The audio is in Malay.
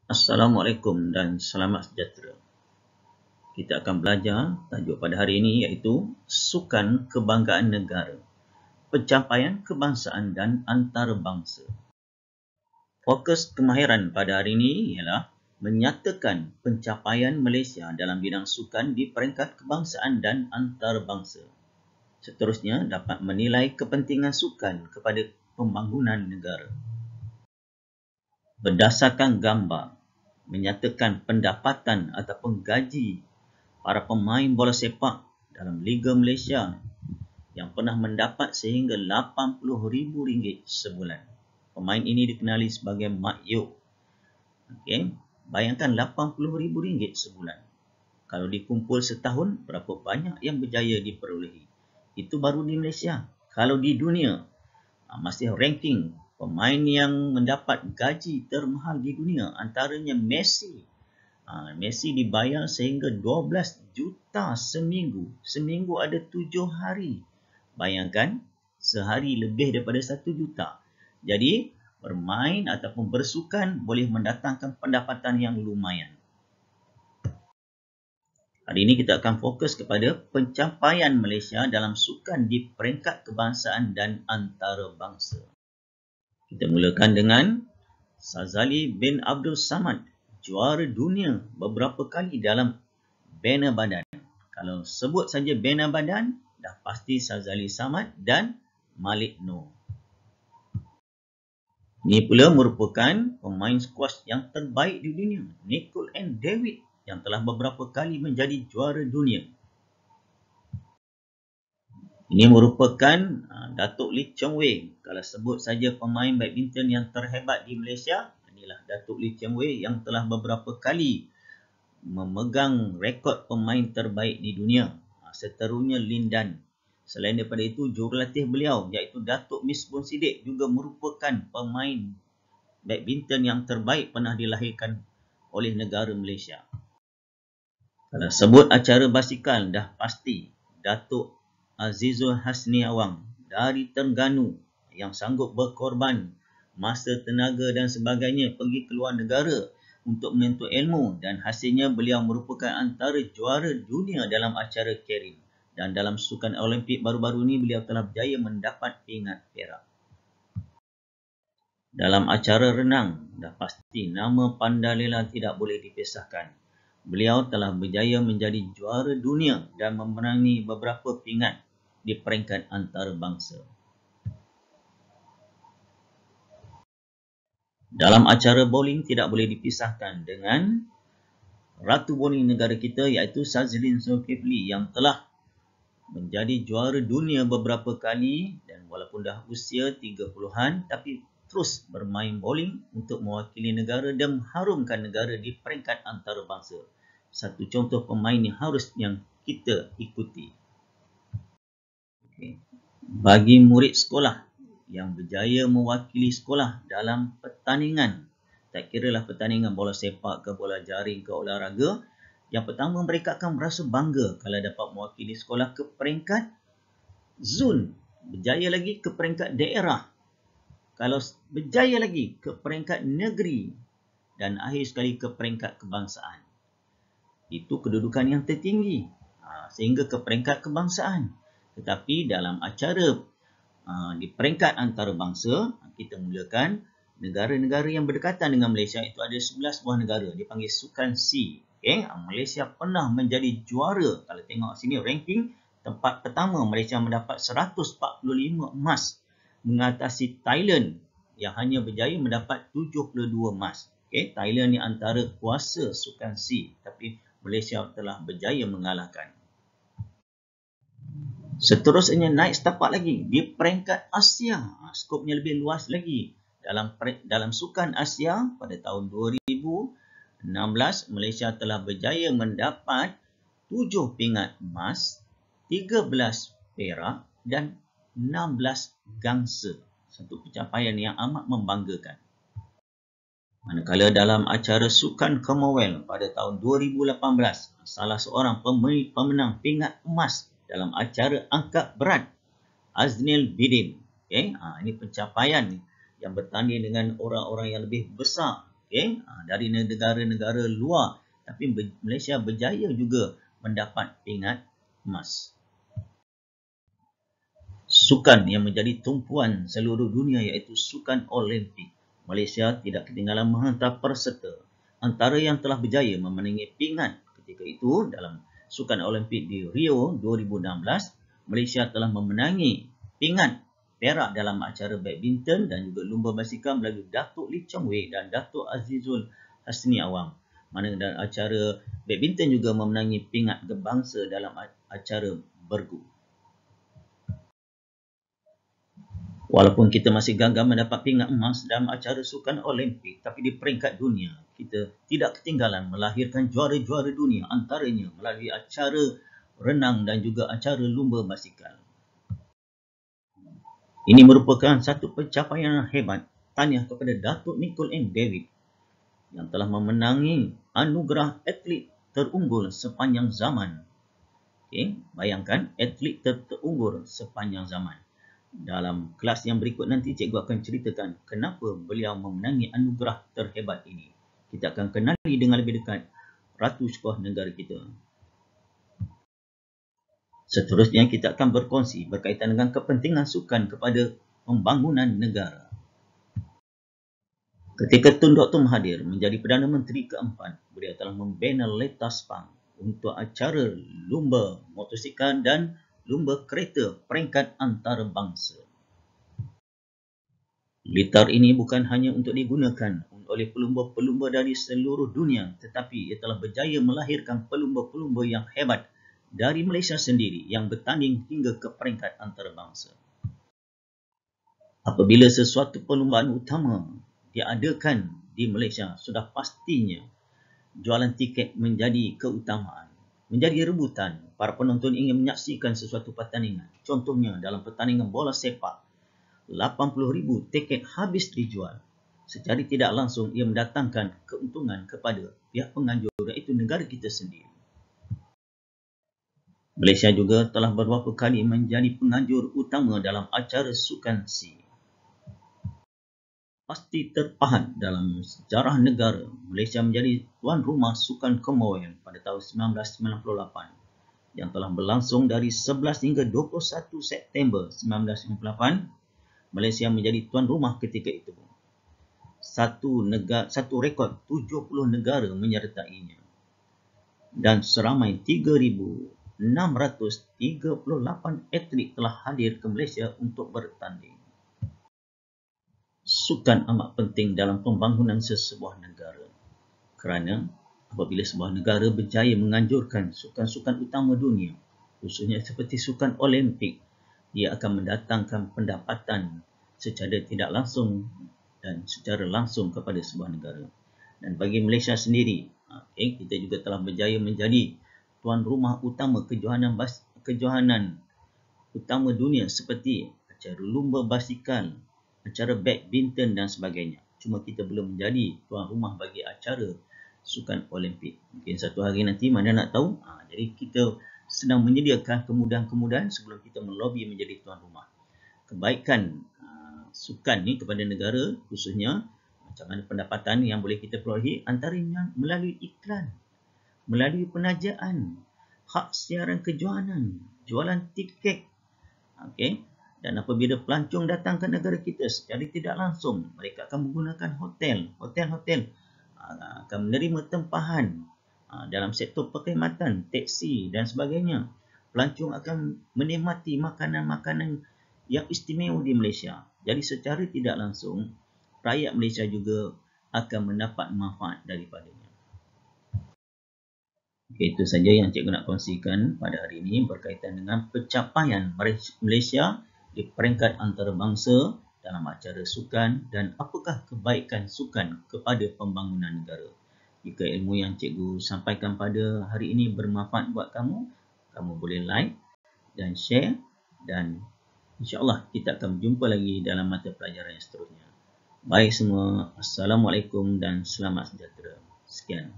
Assalamualaikum dan selamat sejahtera. Kita akan belajar tajuk pada hari ini iaitu Sukan Kebanggaan Negara, Pencapaian Kebangsaan dan Antarabangsa. Fokus kemahiran pada hari ini ialah menyatakan pencapaian Malaysia dalam bidang sukan di peringkat kebangsaan dan antarabangsa. Seterusnya dapat menilai kepentingan sukan kepada pembangunan negara. Berdasarkan gambar, menyatakan pendapatan ataupun gaji para pemain bola sepak dalam Liga Malaysia yang pernah mendapat sehingga RM80,000 sebulan. Pemain ini dikenali sebagai Mak Yuk. Okey, bayangkan RM80,000 sebulan. Kalau dikumpul setahun, berapa banyak yang berjaya diperolehi. Itu baru di Malaysia. Kalau di dunia, masih ranking pemain yang mendapat gaji termahal di dunia, antaranya Messi. Messi dibayar sehingga 12 juta seminggu. Seminggu ada 7 hari. Bayangkan, sehari lebih daripada 1 juta. Jadi, bermain ataupun bersukan boleh mendatangkan pendapatan yang lumayan. Hari ini kita akan fokus kepada pencapaian Malaysia dalam sukan di peringkat kebangsaan dan antarabangsa. Kita mulakan dengan Shazali bin Abdul Samad, juara dunia beberapa kali dalam bena badan. Kalau sebut saja bena badan, dah pasti Shazali Samad dan Malik Noor. Ini pula merupakan pemain squash yang terbaik di dunia, Nicol and David, yang telah beberapa kali menjadi juara dunia. Ini merupakan Datuk Lee Chong Wei. Kalau sebut saja pemain badminton yang terhebat di Malaysia, inilah Datuk Lee Chong Wei yang telah beberapa kali memegang rekod pemain terbaik di dunia. Seterusnya Lin Dan. Selain daripada itu, jurulatih beliau iaitu Datuk Misbun Siddiq juga merupakan pemain badminton yang terbaik pernah dilahirkan oleh negara Malaysia. Kalau sebut acara basikal, dah pasti Datuk Azizul Hasni Awang dari Terengganu yang sanggup berkorban masa, tenaga dan sebagainya pergi keluar negara untuk menuntut ilmu, dan hasilnya beliau merupakan antara juara dunia dalam acara carrying. Dan dalam sukan Olimpik baru-baru ini beliau telah berjaya mendapat pingat perak. Dalam acara renang, dah pasti nama Pandalela tidak boleh dipisahkan. Beliau telah berjaya menjadi juara dunia dan memenangi beberapa pingat di peringkat antarabangsa. Dalam acara bowling tidak boleh dipisahkan dengan Ratu Bowling negara kita iaitu Shazlin Zulkifli yang telah menjadi juara dunia beberapa kali, dan walaupun dah usia 30-an tapi terus bermain bowling untuk mewakili negara dan mengharumkan negara di peringkat antarabangsa. Satu contoh pemain yang kita ikuti. Bagi murid sekolah yang berjaya mewakili sekolah dalam pertandingan, tak kiralah pertandingan bola sepak ke bola jaring ke olahraga, yang pertama mereka akan merasa bangga kalau dapat mewakili sekolah ke peringkat zon, berjaya lagi ke peringkat daerah, kalau berjaya lagi ke peringkat negeri, dan akhir sekali ke peringkat kebangsaan. Itu kedudukan yang tertinggi, sehingga ke peringkat kebangsaan. Tetapi dalam acara di peringkat antarabangsa, kita mulakan negara-negara yang berdekatan dengan Malaysia. Itu ada 11 buah negara, dipanggil Sukan C. Malaysia pernah menjadi juara. Kalau tengok sini ranking, tempat pertama Malaysia mendapat 145 emas mengatasi Thailand yang hanya berjaya mendapat 72 emas. Thailand ni antara kuasa Sukan C, tapi Malaysia telah berjaya mengalahkan. Seterusnya naik setapak lagi di peringkat Asia. Skopnya lebih luas lagi. Dalam Sukan Asia pada tahun 2016, Malaysia telah berjaya mendapat 7 pingat emas, 13 perak dan 16 gangsa. Satu pencapaian yang amat membanggakan. Manakala dalam acara Sukan Commonwealth pada tahun 2018, salah seorang pemenang pingat emas dalam acara angkat berat, Aznil Bidin. Ini pencapaian yang bertanding dengan orang-orang yang lebih besar dari negara-negara luar. Tapi Malaysia berjaya juga mendapat pingat emas. Sukan yang menjadi tumpuan seluruh dunia iaitu sukan Olimpik. Malaysia tidak ketinggalan menghantar peserta. Antara yang telah berjaya memenangi pingat ketika itu dalam sukan Olimpik di Rio 2016, Malaysia telah memenangi pingat perak dalam acara badminton dan juga lumba basikal melalui Datuk Lee Chong Wei dan Datuk Azizul Hasni Awang. Mana dalam acara badminton juga memenangi pingat bangsa dalam acara bergu. Walaupun kita masih gagal mendapat pingat emas dalam acara sukan Olimpik, tapi di peringkat dunia, kita tidak ketinggalan melahirkan juara-juara dunia antaranya melalui acara renang dan juga acara lumba basikal. Ini merupakan satu pencapaian hebat. Tahniah kepada Datuk Nicole M. David yang telah memenangi anugerah atlet terunggul sepanjang zaman. Bayangkan atlet terunggul sepanjang zaman. Dalam kelas yang berikut nanti, cikgu akan ceritakan kenapa beliau memenangi anugerah terhebat ini. Kita akan kenali dengan lebih dekat Ratu Sekolah Negara kita. Seterusnya, kita akan berkongsi berkaitan dengan kepentingan sukan kepada pembangunan negara. Ketika Tun Dr. Mahathir menjadi Perdana Menteri keempat, beliau telah membina Letas Pang untuk acara lumba motosikal dan lumba kereta peringkat antarabangsa. Litar ini bukan hanya untuk digunakan oleh pelumba-pelumba dari seluruh dunia, tetapi ia telah berjaya melahirkan pelumba-pelumba yang hebat dari Malaysia sendiri yang bertanding hingga ke peringkat antarabangsa. Apabila sesuatu perlumbaan utama diadakan di Malaysia, sudah pastinya jualan tiket menjadi keutamaan. Menjadi rebutan, para penonton ingin menyaksikan sesuatu pertandingan. Contohnya dalam pertandingan bola sepak, 80,000 tiket habis dijual. Secara tidak langsung ia mendatangkan keuntungan kepada pihak penganjur, iaitu negara kita sendiri. Malaysia juga telah beberapa kali menjadi penganjur utama dalam acara sukan SEA. Pasti terpahat dalam sejarah negara, Malaysia menjadi tuan rumah sukan Commonwealth pada tahun 1998 yang telah berlangsung dari 11 hingga 21 September 1998. Malaysia menjadi tuan rumah ketika itu. Satu rekod 70 negara menyertainya dan seramai 3,638 atlet telah hadir ke Malaysia untuk bertanding. Sukan amat penting dalam pembangunan sesebuah negara. Kerana apabila sebuah negara berjaya menganjurkan sukan-sukan utama dunia, khususnya seperti sukan Olimpik, ia akan mendatangkan pendapatan secara tidak langsung dan secara langsung kepada sebuah negara. Dan bagi Malaysia sendiri, kita juga telah berjaya menjadi tuan rumah utama kejohanan utama dunia seperti acara lumba basikal, acara badminton dan sebagainya. Cuma kita belum menjadi tuan rumah bagi acara sukan Olimpik. Mungkin satu hari nanti, mana nak tahu. Jadi kita sedang menyediakan kemudahan-kemudahan sebelum kita melobi menjadi tuan rumah. Kebaikan sukan ni kepada negara, khususnya macam mana pendapatan yang boleh kita perolehi, antaranya melalui iklan, melalui penajaan, hak siaran kejohanan, jualan tiket. Dan apabila pelancong datang ke negara kita secara tidak langsung, mereka akan menggunakan hotel akan menerima tempahan dalam sektor perkhidmatan, teksi dan sebagainya. Pelancong akan menikmati makanan-makanan yang istimewa di Malaysia. Jadi secara tidak langsung, rakyat Malaysia juga akan mendapat manfaat daripadanya. Itu saja yang cikgu nak kongsikan pada hari ini berkaitan dengan pencapaian Malaysia di peringkat antarabangsa dalam acara sukan dan apakah kebaikan sukan kepada pembangunan negara. Jika ilmu yang cikgu sampaikan pada hari ini bermanfaat buat kamu, kamu boleh like dan share, dan insya-Allah kita akan berjumpa lagi dalam mata pelajaran yang seterusnya. Baik semua, Assalamualaikum dan selamat sejahtera. Sekian.